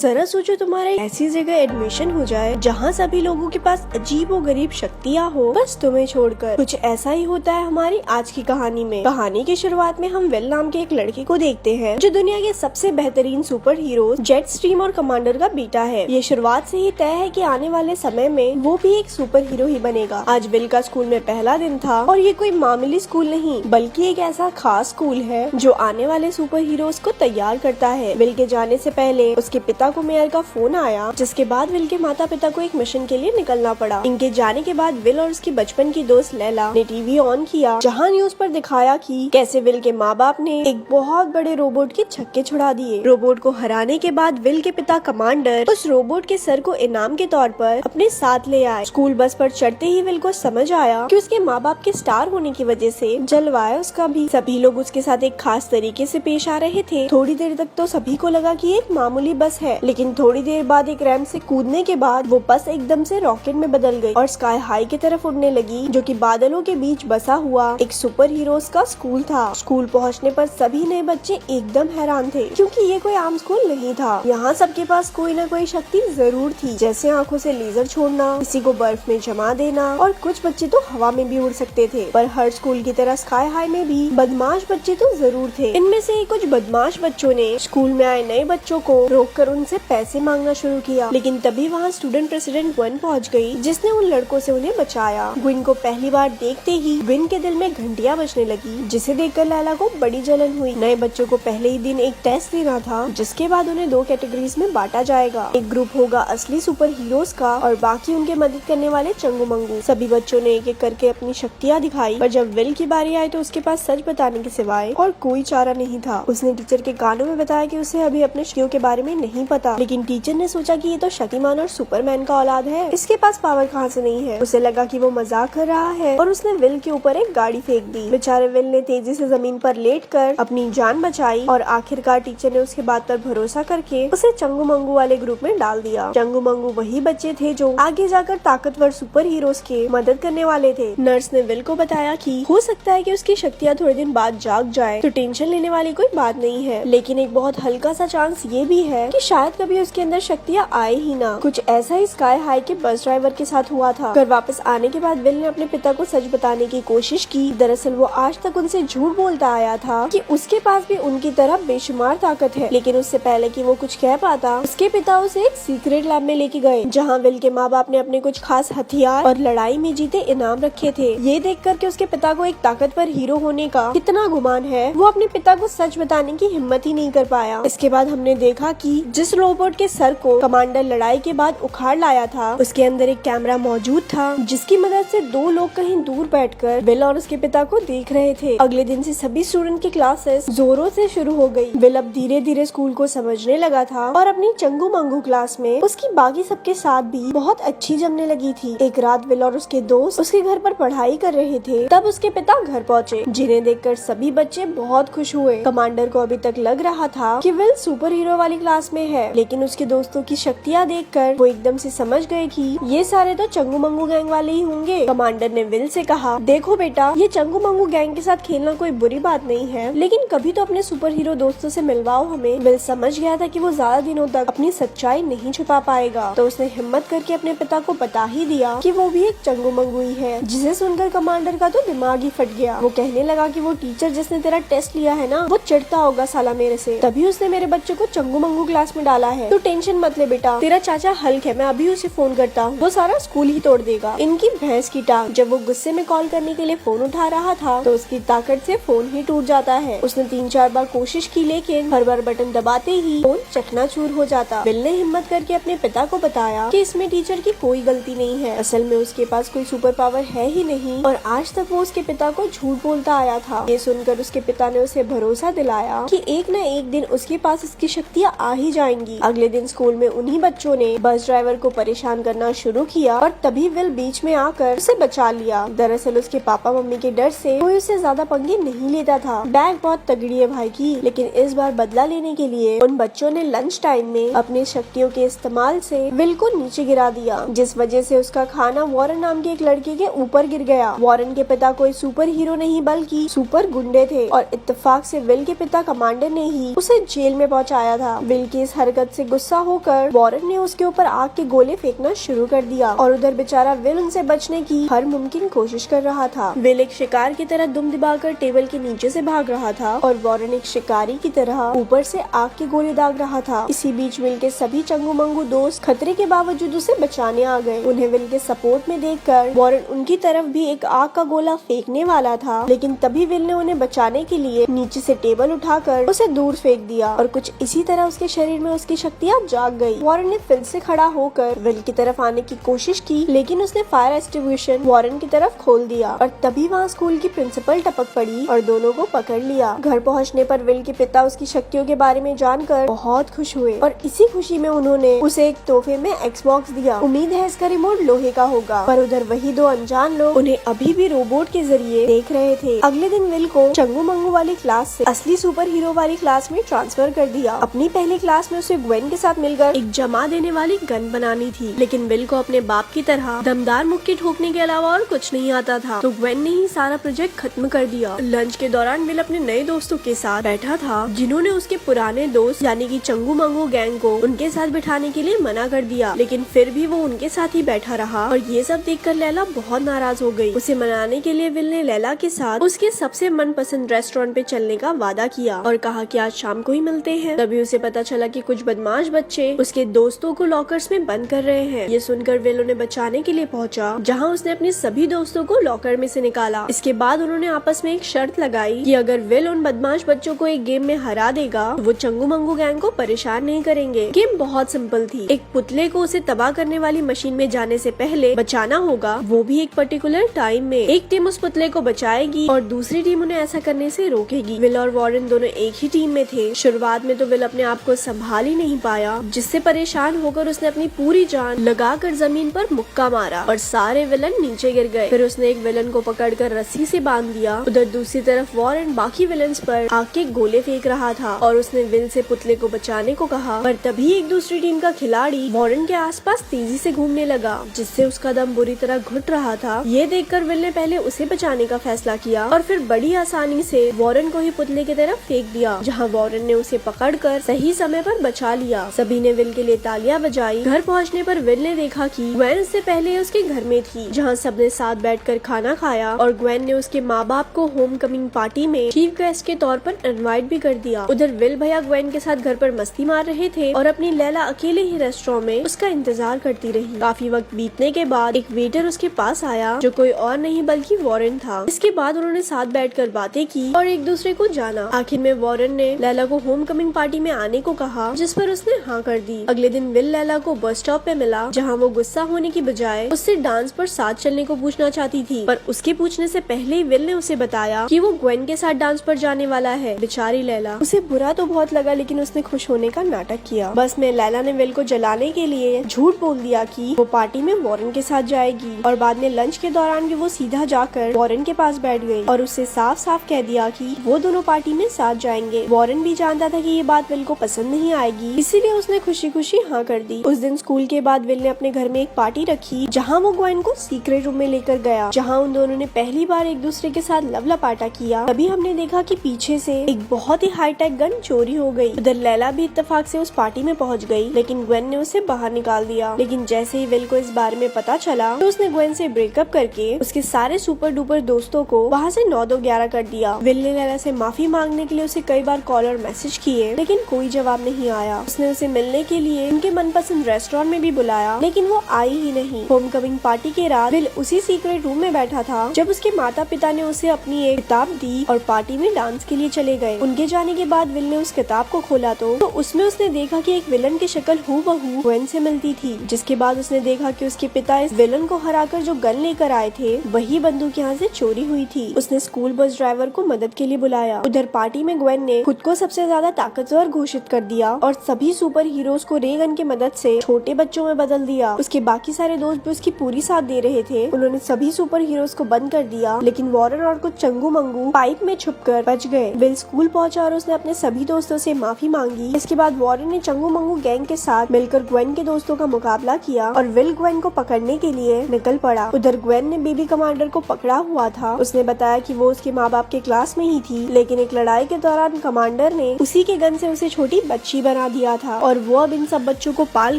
जरा सोचो तुम्हारा ऐसी जगह एडमिशन हो जाए जहाँ सभी लोगों के पास अजीब और गरीब शक्तियाँ हो, बस तुम्हें छोड़कर। कुछ ऐसा ही होता है हमारी आज की कहानी में। कहानी की शुरुआत में हम विल नाम के एक लड़के को देखते हैं जो दुनिया के सबसे बेहतरीन सुपर हीरो जेट स्ट्रीम और कमांडर का बेटा है। ये शुरुआत से ही तय है कि आने वाले समय में वो भी एक सुपर हीरो ही बनेगा। आज विल का स्कूल में पहला दिन था और ये कोई मामूली स्कूल नहीं बल्कि एक ऐसा खास स्कूल है जो आने वाले सुपर हीरोज को तैयार करता है। विल के जाने से पहले उसके पिता को मेयर का फोन आया, जिसके बाद विल के माता पिता को एक मिशन के लिए निकलना पड़ा। इनके जाने के बाद विल और उसकी बचपन की दोस्त लैला ने टीवी ऑन किया, जहां न्यूज पर दिखाया कि कैसे विल के माँ बाप ने एक बहुत बड़े रोबोट के छक्के छुड़ा दिए। रोबोट को हराने के बाद विल के पिता कमांडर उस रोबोट के सर को इनाम के तौर पर अपने साथ ले आए। स्कूल बस पर चढ़ते ही विल को समझ आया कि उसके माँ बाप के स्टार होने की वजह से जलवा है उसका भी। सभी लोग उसके साथ एक खास तरीके से पेश आ रहे थे। थोड़ी देर तक तो सभी को लगा कि एक मामूली बस है, लेकिन थोड़ी देर बाद एक रैंप से कूदने के बाद वो बस एकदम से रॉकेट में बदल गई और स्काई हाई की तरफ उड़ने लगी, जो कि बादलों के बीच बसा हुआ एक सुपर हीरोज का स्कूल था। स्कूल पहुंचने पर सभी नए बच्चे एकदम हैरान थे, क्योंकि ये कोई आम स्कूल नहीं था। यहाँ सबके पास कोई न कोई शक्ति जरूर थी, जैसे आंखों से लेजर छोड़ना, किसी को बर्फ में जमा देना और कुछ बच्चे तो हवा में भी उड़ सकते थे। पर हर स्कूल की तरह स्काई हाई में भी बदमाश बच्चे तो जरूर थे। इनमें से कुछ बदमाश बच्चों ने स्कूल में आए नए बच्चों को रोककर उनसे पैसे मांगना शुरू किया, लेकिन तभी वहाँ स्टूडेंट प्रेसिडेंट ग्वेन पहुँच गई, जिसने उन लड़कों से उन्हें बचाया। ग्वेन को पहली बार देखते ही ग्वेन के दिल में घंटियां बजने लगी, जिसे देखकर लैला को बड़ी जलन हुई। नए बच्चों को पहले ही दिन एक टेस्ट देना था, जिसके बाद उन्हें दो कैटेगरीज में बांटा जाएगा। एक ग्रुप होगा असली सुपर हीरोज का और बाकी उनके मदद करने वाले चंगू मंगू। सभी बच्चों ने एक एक करके अपनी शक्तियाँ दिखाई, पर जब विल की बारी आई तो उसके पास सच बताने के सिवाय और कोई चारा नहीं था। उसने टीचर के कानों में बताया कि उसे अभी अपने शक्तियों के बारे में नहीं पता, लेकिन टीचर ने सोचा कि ये तो शक्तिमान और सुपरमैन का औलाद है, इसके पास पावर कहाँ से नहीं है। उसे लगा कि वो मजाक कर रहा है और उसने विल के ऊपर एक गाड़ी फेंक दी। बेचारे विल ने तेजी से जमीन पर लेटकर अपनी जान बचाई और आखिरकार टीचर ने उसके बात पर भरोसा करके उसे चंगू मंगू वाले ग्रुप में डाल दिया। चंगू मंगू वही बच्चे थे जो आगे जाकर ताकतवर सुपर हीरोज के मदद करने वाले थे। नर्स ने विल को बताया कि हो सकता है कि उसकी शक्तियाँ थोड़े दिन बाद जाग जाए, तो टेंशन लेने वाली कोई बात नहीं है, लेकिन एक बहुत हल्का सा चांस ये भी है कि शायद कभी उसके अंदर शक्तियाँ आए ही ना। कुछ ऐसा ही स्काई हाई के बस ड्राइवर के साथ हुआ था। घर वापस आने के बाद विल ने अपने पिता को सच बताने की कोशिश की। दरअसल वो आज तक उनसे झूठ बोलता आया था कि उसके पास भी उनकी तरह बेशुमार ताकत है, लेकिन उससे पहले कि वो कुछ कह पाता, उसके पिता उसे एक सीक्रेट लैब में लेके गए, जहाँ विल के माँ बाप ने अपने कुछ खास हथियार और लड़ाई में जीते इनाम रखे थे। ये देख कर के उसके पिता को एक ताकतवर हीरो होने का कितना गुमान है, वो अपने पिता को सच बताने की हिम्मत ही नहीं कर पाया। इसके बाद हमने देखा कि जिस रोबोट के सर को कमांडर लड़ाई के बाद उखाड़ लाया था, उसके अंदर एक कैमरा मौजूद था, जिसकी मदद से दो लोग कहीं दूर बैठकर विल और उसके पिता को देख रहे थे। अगले दिन से सभी स्टूडेंट की क्लासेस जोरों से शुरू हो गई। विल अब धीरे धीरे स्कूल को समझने लगा था और अपनी चंगू मंगू क्लास में उसकी बाकी सबके साथ भी बहुत अच्छी जमने लगी थी। एक रात विल और उसके दोस्त उसके घर पर पढ़ाई कर रहे थे, तब उसके पिता घर पहुँचे, जिन्हें देखकर सभी बच्चे बहुत खुश हुए। कमांडर को अभी तक लग रहा था कि विल सुपर हीरो वाली क्लास में है, लेकिन उसके दोस्तों की शक्तियाँ देखकर वो एकदम से समझ गए कि ये सारे तो चंगू मंगू गैंग वाले ही होंगे। कमांडर ने विल से कहा, देखो बेटा, ये चंगू मंगू गैंग के साथ खेलना कोई बुरी बात नहीं है, लेकिन कभी तो अपने सुपर हीरो दोस्तों से मिलवाओ हमें। विल समझ गया था कि वो ज्यादा दिनों तक अपनी सच्चाई नहीं छुपा पाएगा, तो उसने हिम्मत करके अपने पिता को बता ही दिया कि वो भी एक चंगू मंगू ही है, जिसे सुनकर कमांडर का तो दिमाग ही फट गया। वो कहने लगा कि वो टीचर जिसने तेरा टेस्ट लिया है ना, वो चिढ़ता होगा साला मेरे से, तभी उसने मेरे बच्चे को चंगू मंगू क्लास में डाला है। तो टेंशन मत ले बेटा, तेरा चाचा हल्क है, मैं अभी उसे फोन करता हूँ, वो सारा स्कूल ही तोड़ देगा। इनकी भैंस की टांग। जब वो गुस्से में कॉल करने के लिए फोन उठा रहा था, तो उसकी ताकत से फोन ही टूट जाता है। उसने 3-4 बार कोशिश की, लेकिन हर बार बटन दबाते ही फोन चकनाचूर हो जाता। विल ने हिम्मत करके अपने पिता को बताया कि इसमें टीचर की कोई गलती नहीं है, असल में उसके पास कोई सुपर पावर है ही नहीं, और आज तक वो उसके पिता को झूठ बोलता आया था। ये सुनकर उसके पिता ने उसे भरोसा दिलाया कि एक न एक दिन उसके पास इसकी शक्तियाँ आ ही जाएंगी। अगले दिन स्कूल में उन्हीं बच्चों ने बस ड्राइवर को परेशान करना शुरू किया और तभी विल बीच में आकर उसे बचा लिया। दरअसल उसके पापा मम्मी के डर से कोई उससे ज्यादा पंगे नहीं लेता था। बैग बहुत तगड़ी है भाई की, लेकिन इस बार बदला लेने के लिए उन बच्चों ने लंच टाइम में अपनी शक्तियों के इस्तेमाल से विल को नीचे गिरा दिया, जिस वजह से उसका खाना वॉरेन नाम के एक लड़के के ऊपर गिर गया। वॉरेन के पिता कोई सुपर हीरो नहीं बल्कि सुपर गुंडे थे और इत्तेफाक से विल के पिता कमांडर ने ही उसे जेल में पहुंचाया था। विल की इस हरकत हरकत से गुस्सा होकर वॉरेन ने उसके ऊपर आग के गोले फेंकना शुरू कर दिया और उधर बेचारा विल उनसे बचने की हर मुमकिन कोशिश कर रहा था। विल एक शिकार की तरह दुम दबाकर टेबल के नीचे से भाग रहा था और वॉरेन एक शिकारी की तरह ऊपर से आग के गोले दाग रहा था। इसी बीच विल के सभी चंगू मंगू दोस्त खतरे के बावजूद उसे बचाने आ गए। उन्हें विल के सपोर्ट में देखकर वॉरेन उनकी तरफ भी एक आग का गोला फेंकने वाला था, लेकिन तभी विल ने उन्हें बचाने के लिए नीचे से टेबल उठाकर उसे दूर फेंक दिया और कुछ इसी तरह उसके शरीर में उसकी शक्तियाँ जाग गई। वॉरेन ने फिर से खड़ा होकर विल की तरफ आने की कोशिश की, लेकिन उसने फायर एक्सटिंग्विशर वॉरेन की तरफ खोल दिया और तभी वहाँ स्कूल की प्रिंसिपल टपक पड़ी और दोनों को पकड़ लिया। घर पहुँचने पर विल के पिता उसकी शक्तियों के बारे में जानकर बहुत खुश हुए और इसी खुशी में उन्होंने उसे एक तोहफे में एक्सबॉक्स दिया। उम्मीद है इसका रिमोट लोहे का होगा, पर उधर वही दो अनजान लोग उन्हें अभी भी रोबोट के जरिए देख रहे थे। अगले दिन विल को चंगू मंगू वाली क्लास से असली सुपर हीरो वाली क्लास में ट्रांसफर कर दिया। अपनी पहली क्लास में उसे ग्वेन के साथ मिलकर एक जमा देने वाली गन बनानी थी, लेकिन विल को अपने बाप की तरह दमदार मुक्की ठोकने के अलावा और कुछ नहीं आता था, तो ग्वेन ने ही सारा प्रोजेक्ट खत्म कर दिया। लंच के दौरान विल अपने नए दोस्तों के साथ बैठा था, जिन्होंने उसके पुराने दोस्त यानी कि चंगू मंगू गैंग को उनके साथ बिठाने के लिए मना कर दिया, लेकिन फिर भी वो उनके साथ ही बैठा रहा और ये सब देखकर लैला बहुत नाराज हो गई। उसे मनाने के लिए विल ने लैला के साथ उसके सबसे मनपसंद रेस्टोरेंट पे चलने का वादा किया और कहा कि आज शाम को ही मिलते हैं। तभी उसे पता चला कि कुछ बदमाश बच्चे उसके दोस्तों को लॉकर्स में बंद कर रहे हैं। ये सुनकर विल उन्हें बचाने के लिए पहुंचा, जहां उसने अपने सभी दोस्तों को लॉकर में से निकाला। इसके बाद उन्होंने आपस में एक शर्त लगाई कि अगर विल उन बदमाश बच्चों को एक गेम में हरा देगा तो वो चंगू मंगू गैंग को परेशान नहीं करेंगे। गेम बहुत सिंपल थी, एक पुतले को उसे तबाह करने वाली मशीन में जाने से पहले बचाना होगा, वो भी एक पर्टिकुलर टाइम में। एक टीम उस पुतले को बचाएगी और दूसरी टीम उन्हें ऐसा करने से रोकेगी। विल और वॉरेन दोनों एक ही टीम में थे। शुरुआत में तो विल अपने आप को संभाल ही नहीं पाया, जिससे परेशान होकर उसने अपनी पूरी जान लगाकर जमीन पर मुक्का मारा और सारे विलन नीचे गिर गए। फिर उसने एक विलन को पकड़कर रस्सी से बांध दिया। उधर दूसरी तरफ वॉरेन बाकी विलन्स पर आग के गोले फेंक रहा था और उसने विल से पुतले को बचाने को कहा, पर तभी एक दूसरी टीम का खिलाड़ी वॉरेन के आसपास तेजी से घूमने लगा, जिससे उसका दम बुरी तरह घुट रहा था। ये देखकर विल ने पहले उसे बचाने का फैसला किया और फिर बड़ी आसानी से वॉरेन को ही पुतले की तरफ फेंक दिया, जहाँ वॉरेन ने उसे पकड़कर सही समय पर बचा लिया। सभी ने विल के लिए तालियां बजाई। घर पहुँचने पर विल ने देखा कि ग्वेन इससे पहले उसके घर में थी, जहाँ सबने साथ बैठकर खाना खाया और ग्वेन ने उसके माँ बाप को होम कमिंग पार्टी में चीफ गेस्ट के तौर पर इनवाइट भी कर दिया। उधर विल भैया ग्वेन के साथ घर पर मस्ती मार रहे थे और अपनी लैला अकेले ही रेस्टोरेंट में उसका इंतजार करती रही। काफी वक्त बीतने के बाद एक वेटर उसके पास आया, जो कोई और नहीं बल्कि वॉरेन था। इसके बाद उन्होंने साथ बैठकर बातें की और एक दूसरे को जाना। आखिर में वॉरेन ने लैला को होम कमिंग पार्टी में आने को कहा, जिस पर उसने हाँ कर दी। अगले दिन विल लैला को बस स्टॉप पे मिला, जहाँ वो गुस्सा होने की बजाय उससे डांस पर साथ चलने को पूछना चाहती थी, पर उसके पूछने से पहले ही विल ने उसे बताया कि वो ग्वेन के साथ डांस पर जाने वाला है। बेचारी लैला, उसे बुरा तो बहुत लगा, लेकिन उसने खुश होने का नाटक किया। बस में लैला ने विल को जलाने के लिए झूठ बोल दिया कि वो पार्टी में वॉरेन के साथ जाएगी और बाद में लंच के दौरान भी वो सीधा जाकर वॉरेन के पास बैठ गई और उससे साफ साफ कह दिया कि वो दोनों पार्टी में साथ जाएंगे। वॉरेन भी जानता था कि ये बात विल को पसंद नहीं आएगी, इसीलिए उसने खुशी खुशी हाँ कर दी। उस दिन स्कूल के बाद विल ने अपने घर में एक पार्टी रखी, जहाँ वो ग्वेन को सीक्रेट रूम में लेकर गया, जहाँ उन दोनों ने पहली बार एक दूसरे के साथ लवलपाटा किया। तभी हमने देखा कि पीछे से एक बहुत ही हाईटेक गन चोरी हो गई। उधर लैला भी इत्तेफाक से उस पार्टी में पहुंच गई, लेकिन ग्वेन ने उसे बाहर निकाल दिया। लेकिन जैसे ही विल को इस बारे में पता चला तो उसने ग्वेन से ब्रेकअप करके उसके सारे सुपर डुपर दोस्तों को वहाँ से 9-2-11 कर दिया। विल ने लैला से माफी मांगने के लिए उसे कई बार कॉल और मैसेज किए, लेकिन कोई जवाब नहीं आया। उसने उसे मिलने के लिए उनके मनपसंद रेस्टोरेंट में भी बुलाया, लेकिन वो आई ही नहीं। होम कमिंग पार्टी के रात विल उसी सीक्रेट रूम में बैठा था जब उसके माता पिता ने उसे अपनी एक किताब दी और पार्टी में डांस के लिए चले गए। उनके जाने के बाद विल ने उस किताब को खोला तो उसमें उसने देखा कि एक विलन की शक्ल हूबहू ग्वेन से मिलती थी। जिसके बाद उसने देखा कि उसके पिता इस विलन को हराकर जो गन लेकर आए थे वही बंदूक यहाँ से चोरी हुई थी। उसने स्कूल बस ड्राइवर को मदद के लिए बुलाया। उधर पार्टी में ग्वेन ने खुद को सबसे ज्यादा ताकतवर घोषित कर दिया और सभी सुपर हीरोज को रे गन की मदद से छोटे बच्चों में बदल दिया। उसके बाकी सारे दोस्त भी उसकी पूरी साथ दे रहे थे। उन्होंने सभी सुपर हीरोज को बंद कर दिया, लेकिन वॉरेन और कुछ चंगू मंगू पाइप में छुपकर बच गए। विल स्कूल पहुंचा और उसने अपने सभी दोस्तों से माफी मांगी। इसके बाद वॉरेन ने चंगू मंगू गैंग के साथ मिलकर ग्वेन के दोस्तों का मुकाबला किया और विल ग्वेन को पकड़ने के लिए निकल पड़ा। उधर ग्वेन ने बेबी कमांडर को पकड़ा हुआ था। उसने बताया कि वो उसके माँ बाप के क्लास में ही थी, लेकिन एक लड़ाई के दौरान कमांडर ने उसी के गन से उसे छोटी बच्ची बना बना दिया था और वो अब इन सब बच्चों को पाल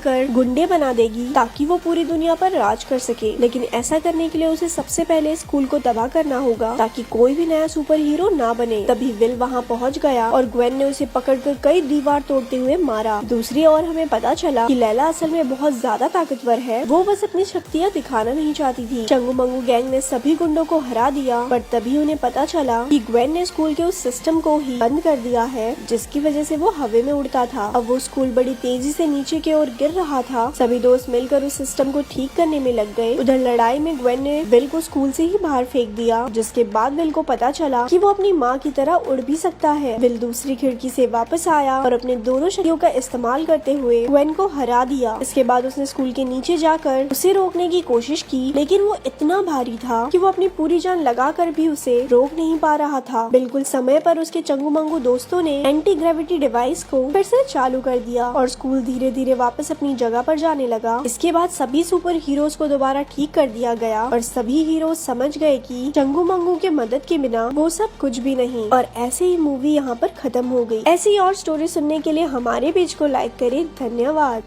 कर गुंडे बना देगी ताकि वो पूरी दुनिया पर राज कर सके। लेकिन ऐसा करने के लिए उसे सबसे पहले स्कूल को तबाह करना होगा ताकि कोई भी नया सुपर हीरो ना बने। तभी विल वहाँ पहुँच गया और ग्वेन ने उसे पकड़कर कई दीवार तोड़ते हुए मारा। दूसरी ओर हमें पता चला कि लैला असल में बहुत ज्यादा ताकतवर है, वो बस अपनी शक्तियाँ दिखाना नहीं चाहती थी। चंगू मंगू गैंग ने सभी गुंडों को हरा दिया, पर तभी उन्हें पता चला कि ग्वेन ने स्कूल के उस सिस्टम को ही बंद कर दिया है जिसकी वजह से वो हवा में उड़ता था। अब वो स्कूल बड़ी तेजी से नीचे की ओर गिर रहा था। सभी दोस्त मिलकर उस सिस्टम को ठीक करने में लग गए। उधर लड़ाई में ग्वेन ने विल को स्कूल से ही बाहर फेंक दिया, जिसके बाद विल को पता चला कि वो अपनी माँ की तरह उड़ भी सकता है। विल दूसरी खिड़की से वापस आया और अपने दोनों शक्तियों का इस्तेमाल करते हुए ग्वेन को हरा दिया। इसके बाद उसने स्कूल के नीचे जाकर उसे रोकने की कोशिश की, लेकिन वो इतना भारी था कि वो अपनी पूरी जान लगाकर भी उसे रोक नहीं पा रहा था। बिल्कुल समय पर उसके चंगू मंगू दोस्तों ने एंटी ग्रेविटी डिवाइस को फिर से चालू कर दिया और स्कूल धीरे धीरे वापस अपनी जगह पर जाने लगा। इसके बाद सभी सुपर हीरोज को दोबारा ठीक कर दिया गया और सभी हीरोज समझ गए कि चंगू मंगू के मदद के बिना वो सब कुछ भी नहीं। और ऐसे ही मूवी यहाँ पर खत्म हो गई। ऐसी और स्टोरी सुनने के लिए हमारे पेज को लाइक करें। धन्यवाद।